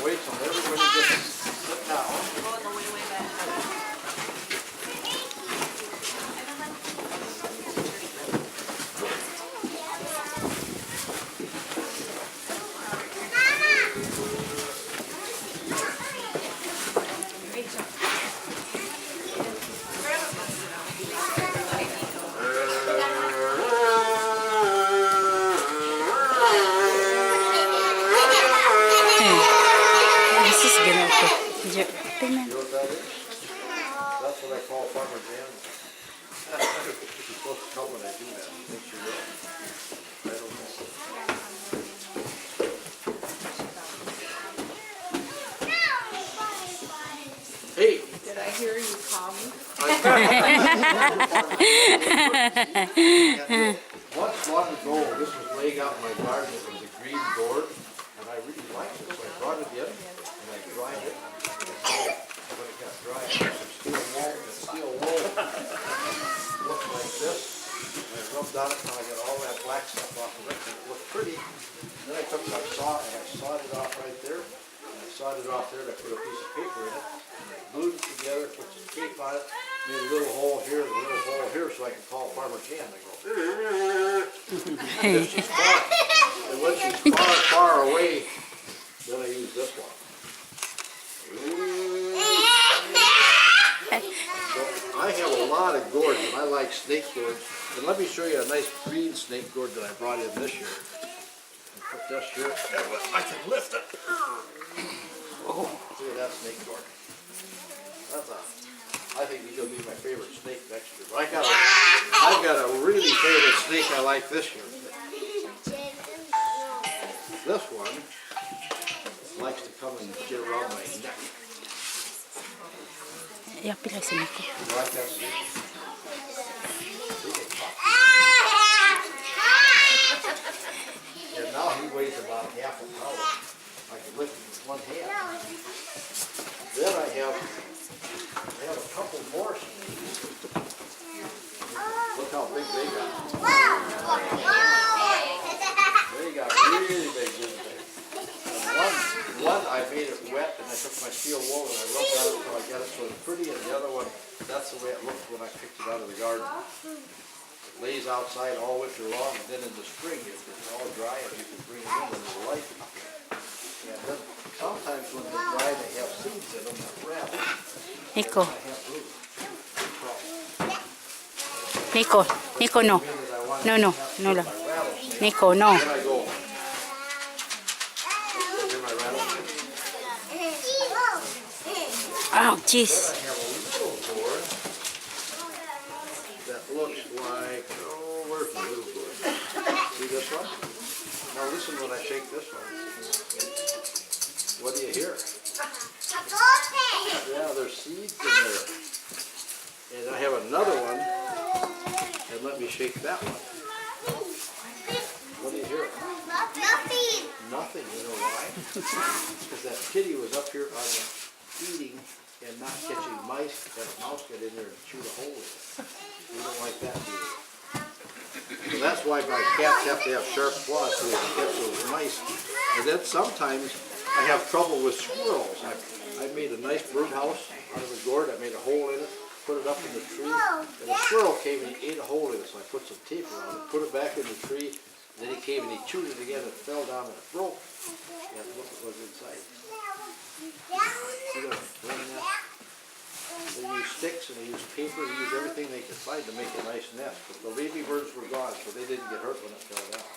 wait till everybody gets sit down. This is gonna cook. Tingnan. You know what that is? That's what I call Farmer Jan. She's supposed to come when I do that. I think she will. I don't know. Hey! Did I hear you call me? Once long ago, this was laying out in my garden. It was a green gourd, and I really liked it, so I brought it in and I dried it. When it got dry, I put some steel wool, and steel wool looked like this. And I rubbed on it until I got all that black stuff off of it, and it looked pretty. And then I took my saw and I sawed it off right there. And I sawed it off there, and I put a piece of paper in it, and I glued it together, put some tape on it, made a little hole here and a little hole here so I could call Farmer Jan. I go, if she's far, and when she's far, far away, then I use this one. So I have a lot of gourds, and I like snake gourds. And let me show you a nice green snake gourd that I brought in this year. I put this here, and I can lift it. Oh, look at that snake gourd. I think he's gonna be my favorite snake next year. But I've got a really favorite snake I like this year. This one likes to come and get around my neck. Ya pila si Nico. You like that snake? And now he weighs about half a pound. I can lift him with one hand. Then I have a couple more snakes. Look how big they got. They got really big, didn't they? One I made it wet and I took my steel wool and I rubbed on it until I got it so it's pretty, and the other one, that's the way it looked when I picked it out of the garden. It lays outside all winter long, and then in the spring it's all dry and you can bring it in when it's light. And then sometimes when they're dry they have seeds in them that rattle. Nico. I have roots. Nico. Nico, no. No, no. No, no. Nico, no. Then I go. Hear my rattlesnake? Oh, jeez. Then I have a little gourd that looks like, oh, where's my little gourd? See this one? Now listen when I shake this one. What do you hear? Yeah, there's seeds in there. And I have another one, and let me shake that one. What do you hear? Nothing, you know why? Because that kitty was up here on the eating and not catching mice, and a mouse got in there and chewed a hole in it. We don't like that either. So that's why my cats have to have sharp claws so they can catch those mice. And then sometimes I have trouble with squirrels. I made a nice birdhouse out of a gourd. I made a hole in it, put it up in the tree, and a squirrel came and he ate a hole in it. So I put some tape around it, put it back in the tree, and then he came and he chewed it again. It fell down and it broke. And look what was inside. See that ring nest? They use sticks and they use paper, they use everything they could find to make a nice nest. But the baby birds were gone, so they didn't get hurt when it fell down.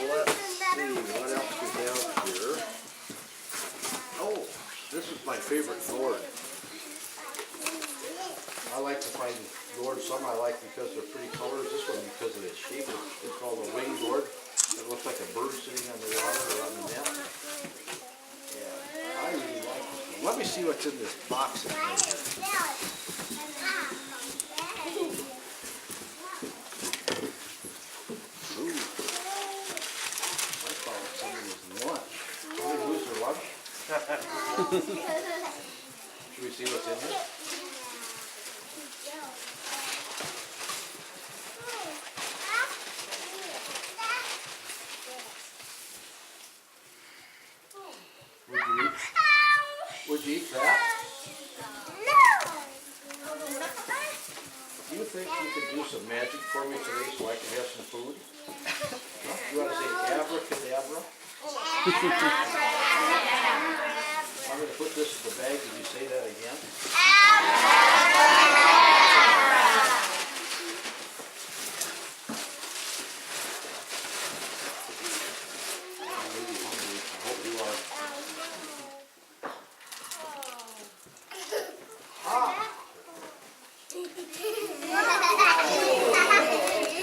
Let's see, what else we have here? Oh, this is my favorite gourd. I like to find gourds. Some I like because they're pretty colors. This one because of its shape. It's called a wing gourd. It looks like a bird sitting on the water or on the net. Yeah, I really like this one. Let me see what's in this box. Ooh. I found somebody's lunch. Somebody lose their lunch? Should we see what's in here? to eat. Would you eat that? Do you think you could do some magic for me today so I can have some food? Huh? You want to say abracadabra? I'm going to put this in the bag. Did you say that again? I'm really hungry. I hope you are.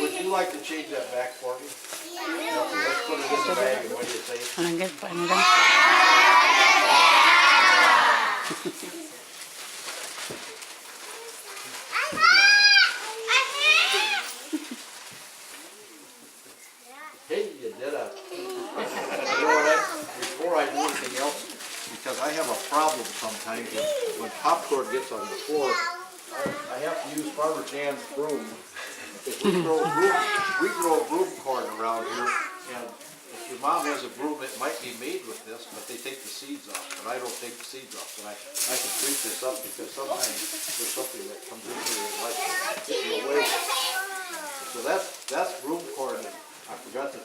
Would you like to change that back for me? Okay, let's put it in the bag and what do you say? Anong gan? Paano gan? Hey, you did it. You know what? Before I do anything else, because I have a problem sometimes when popcorn gets on the floor, I have to use Farmer Jan's broom. We grow broom corn around here, and if your mom has a broom, it might be made with this, but they take the seeds off, but I don't take the seeds off. And I can treat this up because sometimes there's something that comes in here that might get you away. So that's broom corn. I forgot to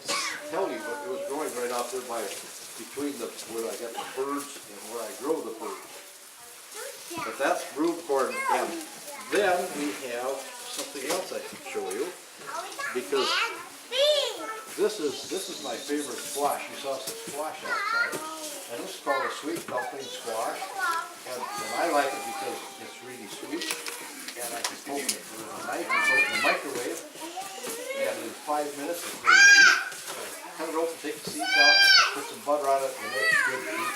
tell you, but it was growing right out there between where I got the birds and where I grow the birds. But that's broom corn, and then we have something else I can show you, because this is my favorite squash. You saw some squash outside, and this is called a sweet dumpling squash, and I like it because it's really sweet, and I can poke it with a knife and put it in the microwave, and in 5 minutes it's ready to eat. So cut it open, take the seeds out, put some butter on it, and it's good to eat.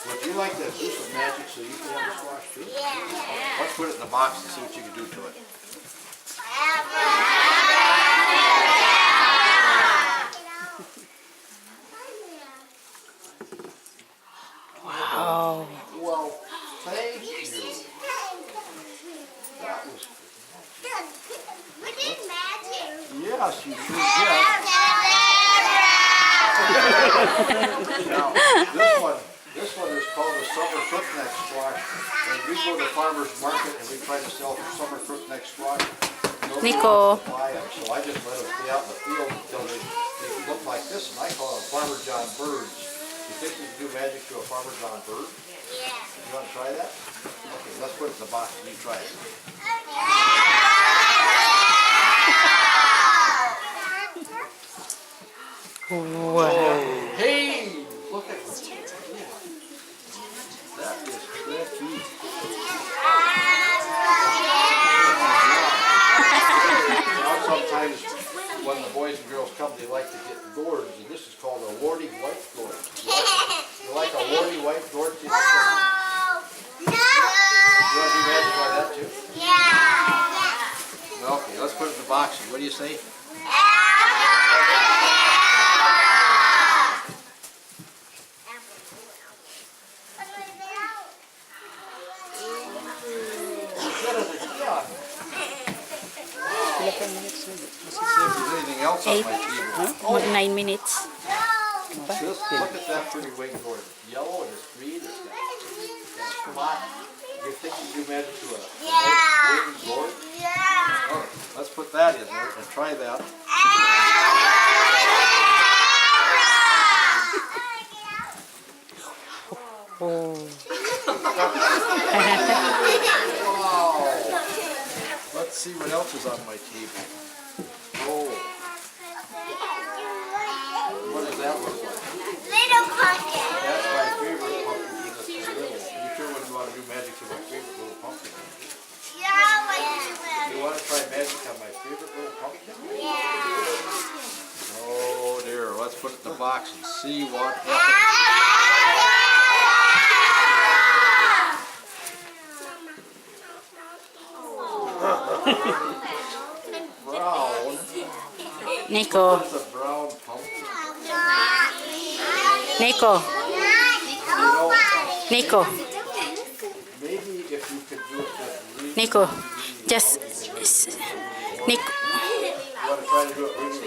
Would you like to do some magic so you can have the squash too? Yeah. Let's put it in the box and see what you can do to it. Wow. Well, thank you. That was yes, you sure did. Now, this one is called the summer crookneck squash. And we go to farmer's market and we try to sell summer crookneck squash. Nico. Buy them, so I just let them stay out in the field until they look like this, and I call them Farmer John birds. You think you can do magic to a Farmer John bird? Yeah. You want to try that? Okay, let's put it in the box and you try it. Wow. Hey, look at this. That is tricky. Now sometimes when the boys and girls come, they like to get gourds, and this is called a warty white gourd. You like a warty white gourd? You want to do magic like that too? Yeah. Okay, let's put it in the box. What do you say? See if there's anything else on my table. Huh? 9 minutes. Just look at that pretty wing gourd. Yellow and it's green. It's flat. You think you do magic to a nice wing gourd? Oh, let's put that in there and try that. Oh. Wow. Let's see what else is on my table. Oh. What does that look like? Little pumpkin. That's my favorite pumpkin because it's so little. You sure wouldn't want to do magic to my favorite little pumpkin? Yeah, I like to You want to try magic on my favorite little pumpkin? Yeah. Oh dear, let's put it in the box and see what happens. Brown. Nico. It's a brown pumpkin. Nico. You know, Nico. maybe if you could do it with really, Nico. Just. Nico. you want to try to do it really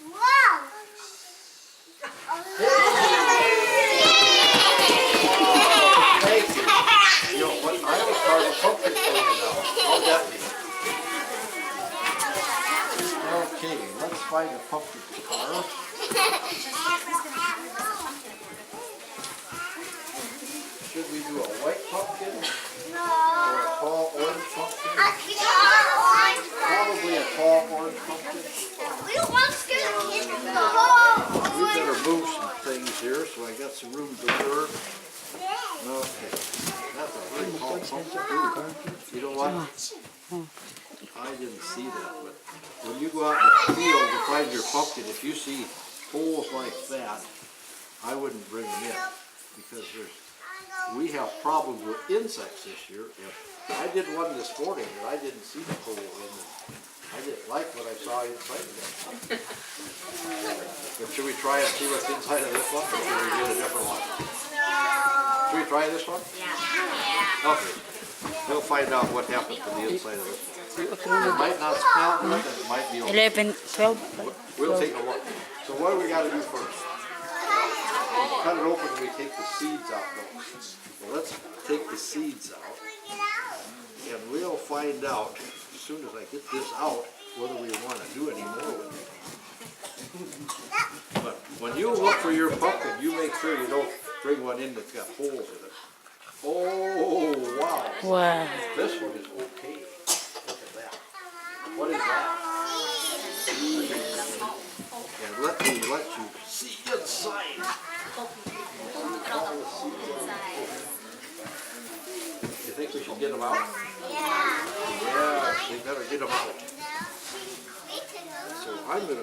Wow. Thank you. You know, what, I always carve a pumpkin for you now. How'd that be? Okay, let's find a pumpkin to carve. Should we do a white pumpkin or a tall orange pumpkin? Probably a tall orange pumpkin. We don't want to scare the kids from the hole. We better move some things here so I got some room to work. Okay, that's a very tall pumpkin. You know what? I didn't see that, but when you go out in the field to find your pumpkin, if you see holes like that, I wouldn't bring them in because we have problems with insects this year. I did one this morning and I didn't see the hole in it. I didn't like what I saw inside of it. But should we try and see what's inside of this one, or should we get a different one? Should we try this one? Yeah. Okay. We'll find out what happened to the inside of this one. It might not smell good, and it might be okay. 11, 12. We'll take a look. So what do we got to do first? Cut it open and we take the seeds out. Well, let's take the seeds out, and we'll find out as soon as I get this out whether we want to do any more with it. But when you look for your pumpkin, you make sure you don't bring one in that's got holes in it. Oh, wow. Wow. This one is okay. Look at that. What is that? And let you see inside. You think we should get them out? Yeah, we better get them out. So I'm going to